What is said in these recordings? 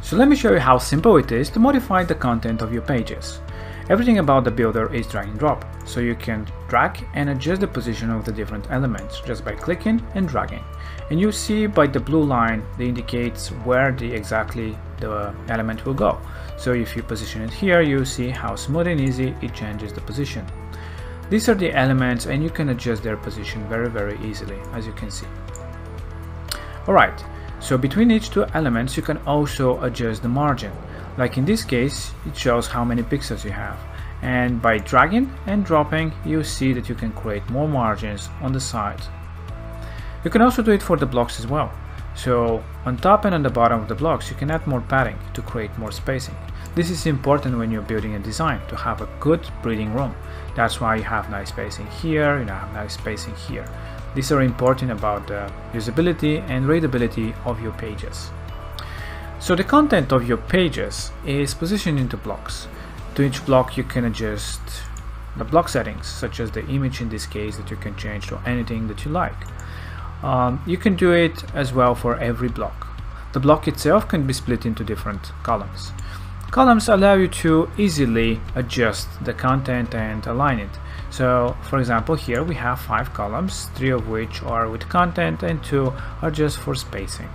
So let me show you how simple it is to modify the content of your pages. Everything about the builder is drag and drop, so you can drag and adjust the position of the different elements just by clicking and dragging. And you see by the blue line that indicates where exactly the element will go. So if you position it here, you see how smooth and easy it changes the position. These are the elements and you can adjust their position very easily, as you can see. Alright, so between each two elements you can also adjust the margin. Like in this case, it shows how many pixels you have. And by dragging and dropping, you see that you can create more margins on the side. You can also do it for the blocks as well. So on top and on the bottom of the blocks, you can add more padding to create more spacing. This is important when you're building a design, to have a good breathing room. That's why you have nice spacing here, you have nice spacing here. These are important about the usability and readability of your pages. So the content of your pages is positioned into blocks. To each block you can adjust the block settings, such as the image in this case that you can change to anything that you like. You can do it as well for every block. The block itself can be split into different columns. Columns allow you to easily adjust the content and align it. So for example, here we have 5 columns, 3 of which are with content and 2 are just for spacing.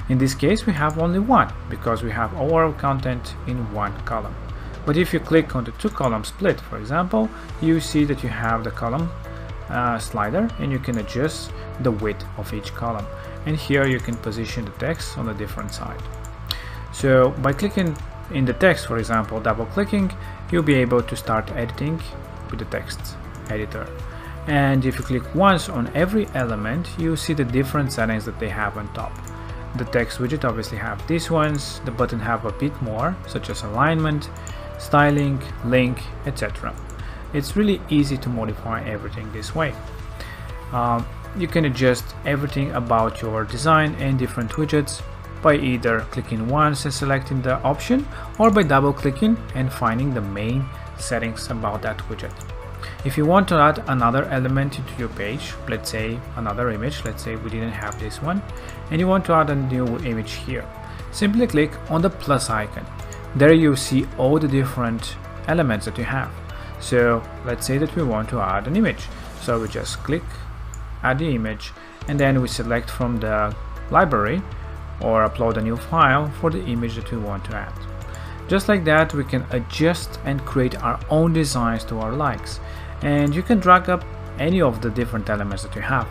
In this case we have only 1 because we have all our content in one column. But if you click on the 2 column split, for example, you see that you have the column slider and you can adjust the width of each column. And here you can position the text on a different side. So by clicking in the text, for example, double clicking, you'll be able to start editing with the text editor. And if you click once on every element, you see the different settings that they have on top. The text widget obviously have these ones, the button have a bit more, such as alignment, styling, link, etc. It's really easy to modify everything this way. You can adjust everything about your design and different widgets by either clicking once and selecting the option, or by double clicking and finding the main settings about that widget. If you want to add another element into your page, let's say another image, let's say we didn't have this one, and you want to add a new image here, simply click on the plus icon. There you see all the different elements that you have. So let's say that we want to add an image. So we just click add the image and then we select from the library or upload a new file for the image that we want to add. Just like that, we can adjust and create our own designs to our likes. And you can drag up any of the different elements that you have.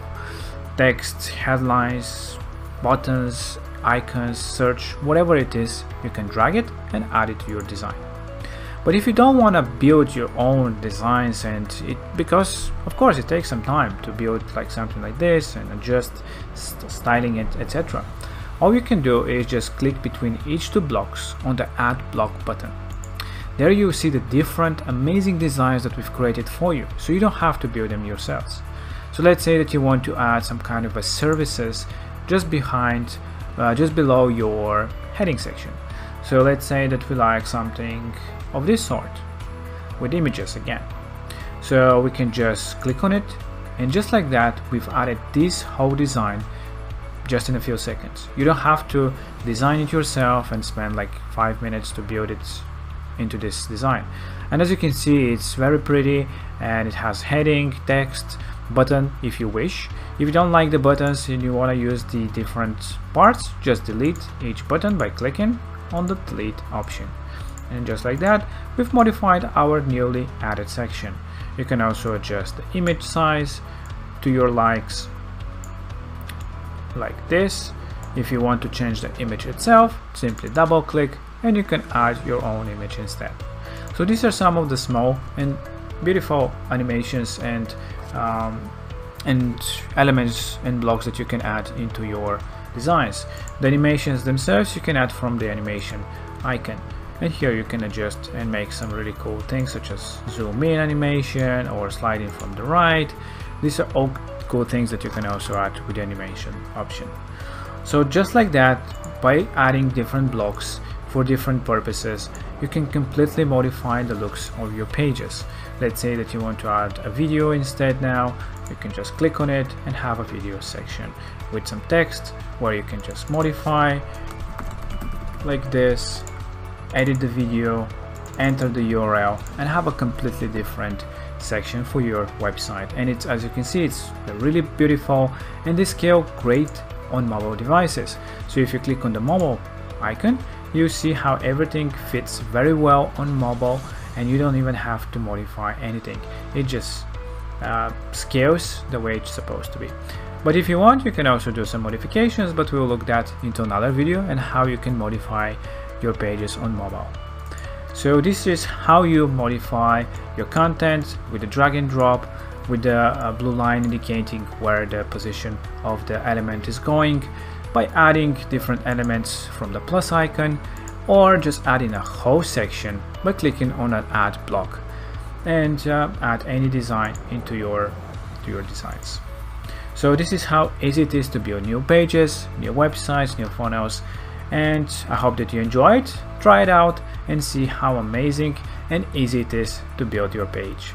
Text, headlines, buttons, icons, search, whatever it is, you can drag it and add it to your design. But if you don't want to build your own designs, because of course it takes some time to build like something like this and adjust styling it, etc. All you can do is just click between each 2 blocks on the add block button. There you see the different amazing designs that we've created for you, so you don't have to build them yourselves. So let's say that you want to add some kind of a services just below your heading section. So let's say that we like something of this sort with images again. So we can just click on it, and just like that we've added this whole design just in a few seconds. You don't have to design it yourself and spend like 5 minutes to build it into this design. And as you can see, it's very pretty and it has heading, text, button if you wish. If you don't like the buttons and you want to use the different parts, just delete each button by clicking on the delete option. And just like that, we've modified our newly added section. You can also adjust the image size to your likes, like this. If you want to change the image itself, simply double click and you can add your own image instead. So these are some of the small and beautiful animations and elements and blocks that you can add into your designs. The animations themselves you can add from the animation icon, and here you can adjust and make some really cool things such as zoom in animation or sliding from the right. These are all cool things that you can also add with the animation option. So just like that, by adding different blocks for different purposes, you can completely modify the looks of your pages. Let's say that you want to add a video instead now, you can just click on it and have a video section with some text where you can just modify like this, edit the video, enter the URL, and have a completely different section for your website. And it's, as you can see, it's really beautiful, and they scale great on mobile devices. So if you click on the mobile icon, you see how everything fits very well on mobile, and you don't even have to modify anything. It just scales the way it's supposed to be. But if you want, you can also do some modifications, but we'll look that into another video, and how you can modify your pages on mobile. So this is how you modify your content with the drag and drop, with the blue line indicating where the position of the element is going, by adding different elements from the plus icon, or just adding a whole section by clicking on an add block, and add any design into your designs. So this is how easy it is to build new pages, new websites, new funnels, and I hope that you enjoy it. Try it out and see how amazing and easy it is to build your page.